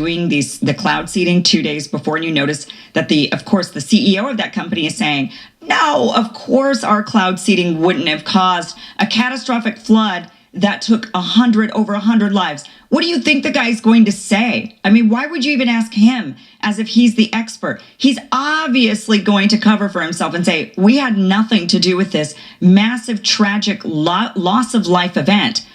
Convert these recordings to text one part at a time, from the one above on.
doing the cloud seeding 2 days before, and you notice that of course, the CEO of that company is saying, no, of course our cloud seeding wouldn't have caused a catastrophic flood that took over 100 lives. What do you think the guy's going to say? I mean, why would you even ask him as if he's the expert? He's obviously going to cover for himself and say, we had nothing to do with this massive, tragic loss of life event.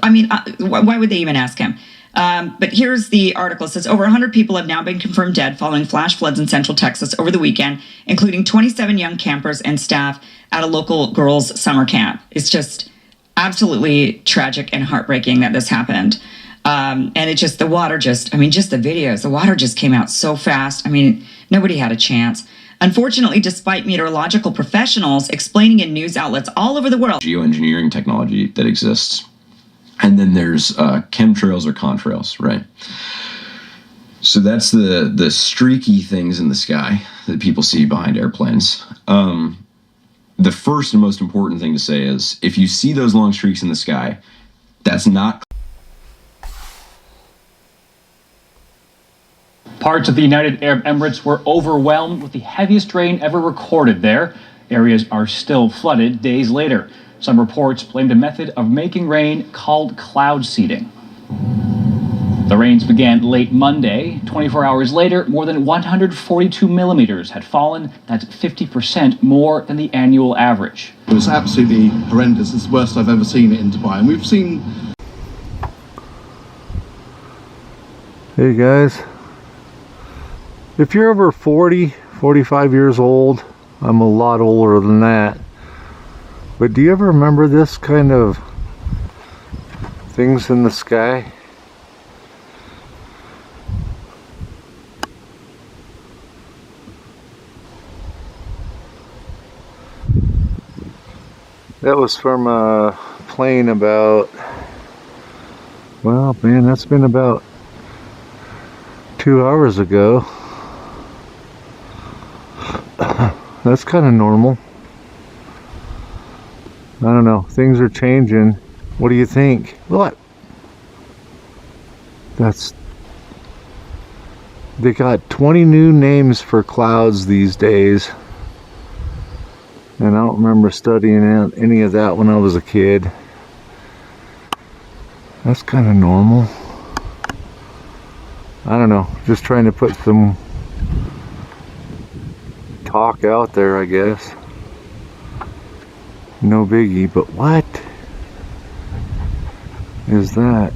I mean, why would they even ask him? But here's the article. It says over 100 people have now been confirmed dead following flash floods in central Texas over the weekend, including 27 young campers and staff at a local girls' summer camp. It's just absolutely tragic and heartbreaking that this happened. And just the videos, the water just came out so fast. I mean, nobody had a chance. Unfortunately, despite meteorological professionals explaining in news outlets all over the world, geoengineering technology that exists. And then there's chemtrails or contrails, right? So that's the streaky things in the sky that people see behind airplanes. The first and most important thing to say is, if you see those long streaks in the sky, that's not... Parts of the United Arab Emirates were overwhelmed with the heaviest rain ever recorded there. Areas are still flooded days later. Some reports blamed a method of making rain called cloud seeding. The rains began late Monday. 24 hours later, more than 142 millimeters had fallen. That's 50% more than the annual average. It was absolutely horrendous. It's the worst I've ever seen it in Dubai. And we've seen... Hey guys, if you're over 40, 45 years old, I'm a lot older than that. But do you ever remember this kind of things in the sky? That was from a plane about, well, man, that's been about 2 hours ago. That's kind of normal. I don't know, things are changing. What do you think? What? They got 20 new names for clouds these days. And I don't remember studying any of that when I was a kid. That's kind of normal. I don't know, just trying to put some talk out there, I guess. No biggie, but what is that?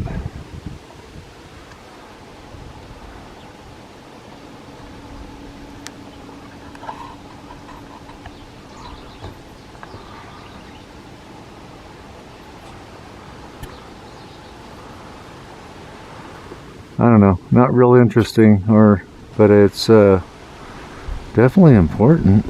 I don't know, not real interesting, but it's definitely important.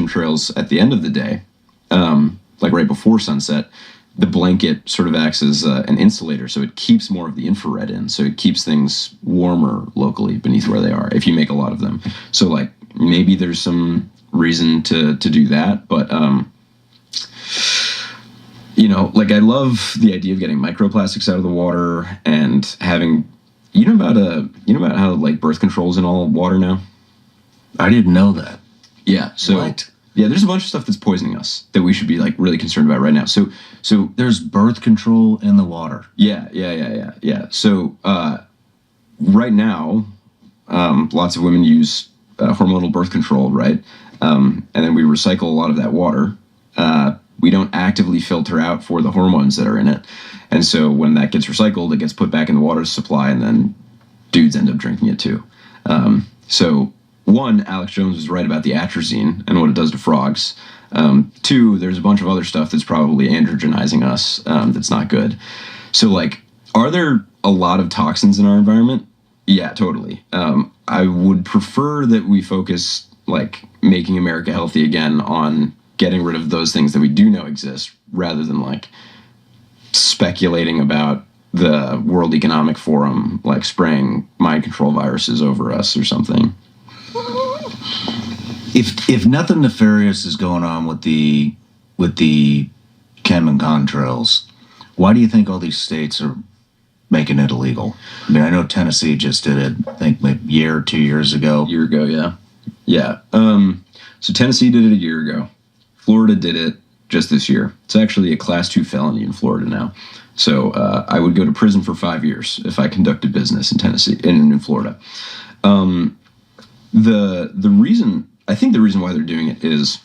Trails at the end of the day, like right before sunset, the blanket sort of acts as an insulator, so it keeps more of the infrared in, so it keeps things warmer locally beneath where they are if you make a lot of them. So like maybe there's some reason to do that, but you know, like I love the idea of getting microplastics out of the water and having, you know about how like birth control's in all water now? I didn't know that. Yeah, so What? Yeah, there's a bunch of stuff that's poisoning us that we should be like really concerned about right now. So There's birth control in the water. yeah. So right now, lots of women use hormonal birth control, right? And then we recycle a lot of that water. We don't actively filter out for the hormones that are in it. And so when that gets recycled, it gets put back in the water supply, and then dudes end up drinking it too. So one, Alex Jones was right about the atrazine and what it does to frogs. Two, there's a bunch of other stuff that's probably androgenizing us that's not good. So, like, are there a lot of toxins in our environment? Yeah, totally. I would prefer that we focus, like, making America healthy again on getting rid of those things that we do know exist, rather than, like, speculating about the World Economic Forum, like, spraying mind control viruses over us or something. If nothing nefarious is going on with the chem and contrails, why do you think all these states are making it illegal? I mean, I know Tennessee just did it, I think, maybe a year or 2 years ago. Year ago, yeah. Yeah. So Tennessee did it a year ago. Florida did it just this year. It's actually a Class 2 felony in Florida now. So I would go to prison for 5 years if I conducted business in Tennessee, in Florida. I think the reason why they're doing it is,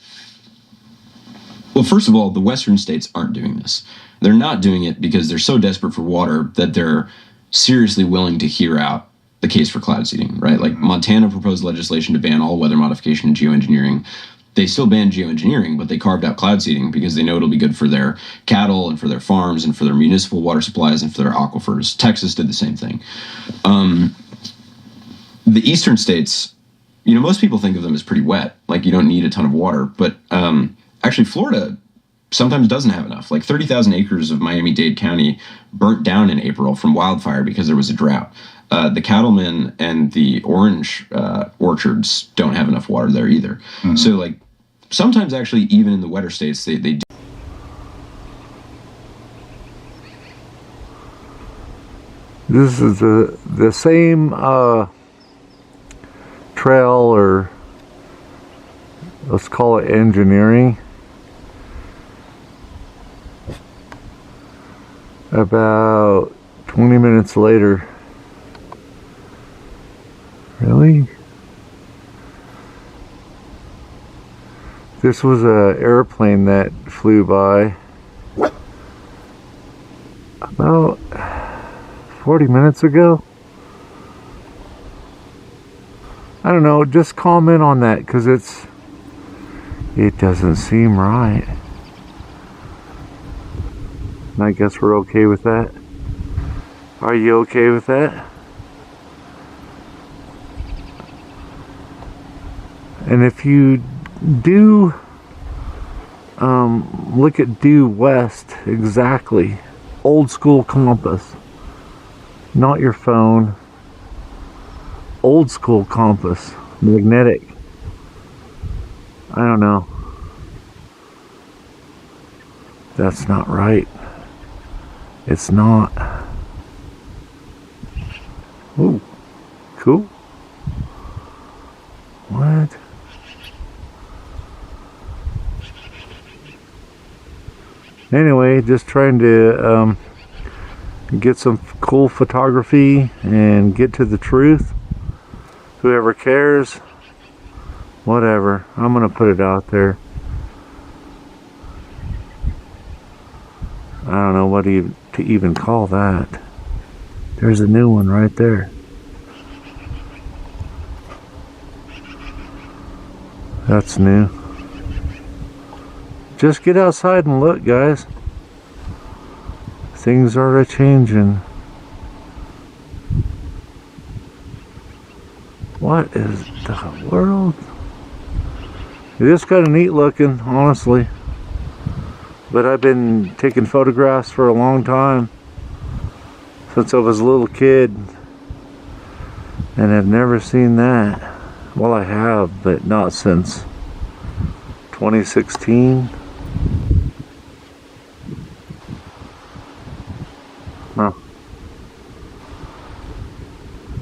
well, first of all, the Western states aren't doing this. They're not doing it because they're so desperate for water that they're seriously willing to hear out the case for cloud seeding, right? Like, Montana proposed legislation to ban all weather modification and geoengineering. They still banned geoengineering, but they carved out cloud seeding because they know it'll be good for their cattle and for their farms and for their municipal water supplies and for their aquifers. Texas did the same thing. The eastern states, you know, most people think of them as pretty wet. Like, you don't need a ton of water. But actually, Florida sometimes doesn't have enough. Like, 30,000 acres of Miami-Dade County burnt down in April from wildfire because there was a drought. The cattlemen and the orange orchards don't have enough water there either. Mm-hmm. So, like, sometimes actually even in the wetter states, they do. This is the same trail, or let's call it engineering. About 20 minutes later. Really? This was an airplane that flew by about 40 minutes ago. I don't know, just comment on that, because it doesn't seem right. And I guess we're okay with that. Are you okay with that? And if you do look at due west, exactly, old school compass, not your phone, old school compass, magnetic. I don't know. That's not right. It's not. Ooh, cool. What? Anyway, just trying to get some cool photography and get to the truth. Whoever cares, whatever. I'm gonna put it out there. I don't know what to even call that. There's a new one right there. That's new. Just get outside and look, guys. Things are a-changing. What is the world? It is kind of neat looking, honestly. But I've been taking photographs for a long time. Since I was a little kid. And I've never seen that. Well, I have, but not since 2016. Huh.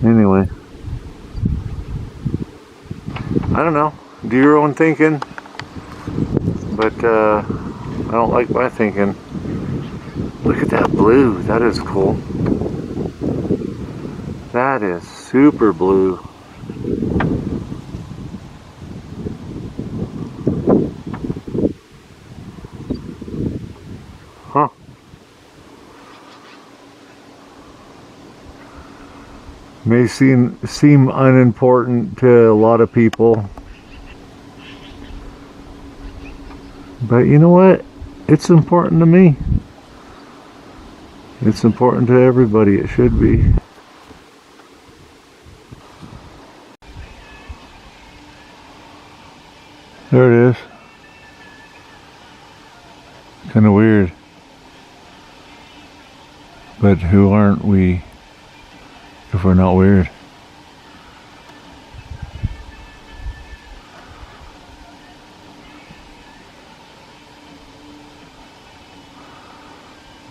Anyway. I don't know. Do your own thinking. But, I don't like my thinking. Look at that blue. That is cool. That is super blue. Huh. May seem unimportant to a lot of people. But you know what? It's important to me. It's important to everybody. It should be. There it is. Kind of weird. But who aren't we if we're not weird?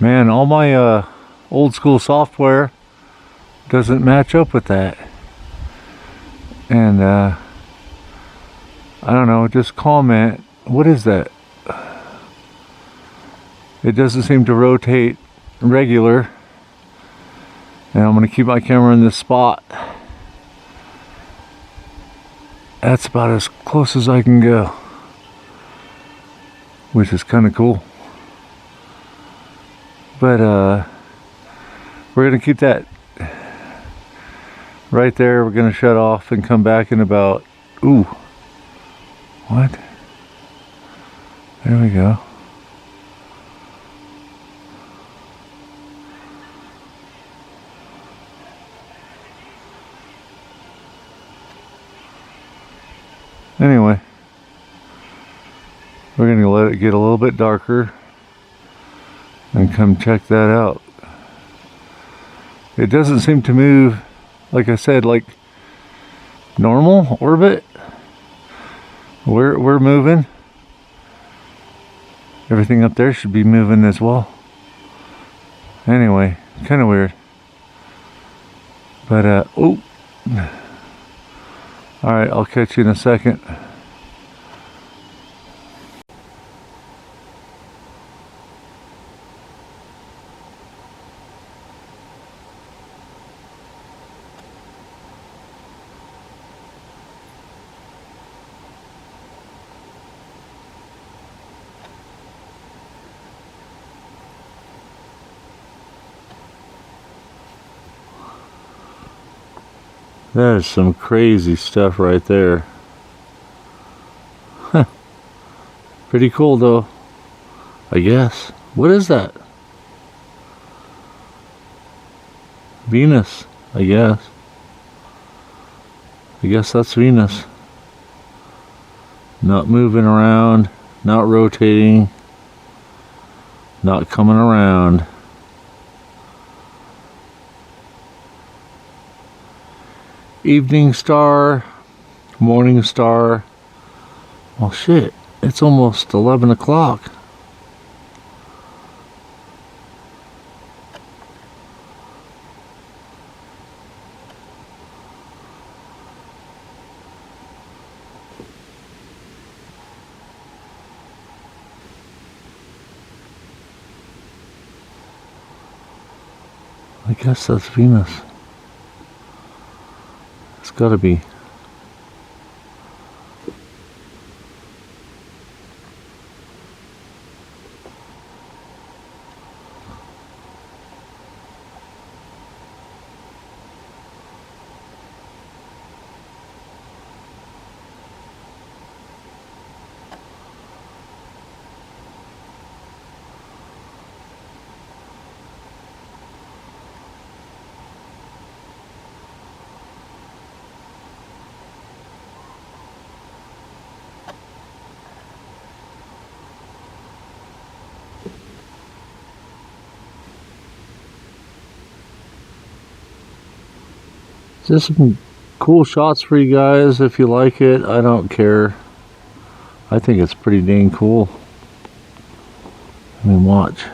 Man, all my old school software doesn't match up with that. And I don't know, just comment. What is that? It doesn't seem to rotate regular. And I'm going to keep my camera in this spot. That's about as close as I can go. Which is kind of cool. But we're going to keep that right there. We're going to shut off and come back in about... Ooh. What? There we go. Anyway, we're going to let it get a little bit darker and come check that out. It doesn't seem to move, like I said, like normal orbit. We're moving. Everything up there should be moving as well. Anyway, kind of weird. But oh. All right, I'll catch you in a second. That is some crazy stuff right there. Huh. Pretty cool though, I guess. What is that? Venus, I guess. I guess that's Venus. Not moving around, not rotating, not coming around. Evening star, morning star. Well, shit, it's almost 11 o'clock. I guess that's Venus. It's gotta be. Just some cool shots for you guys if you like it. I don't care. I think it's pretty dang cool. I mean, watch.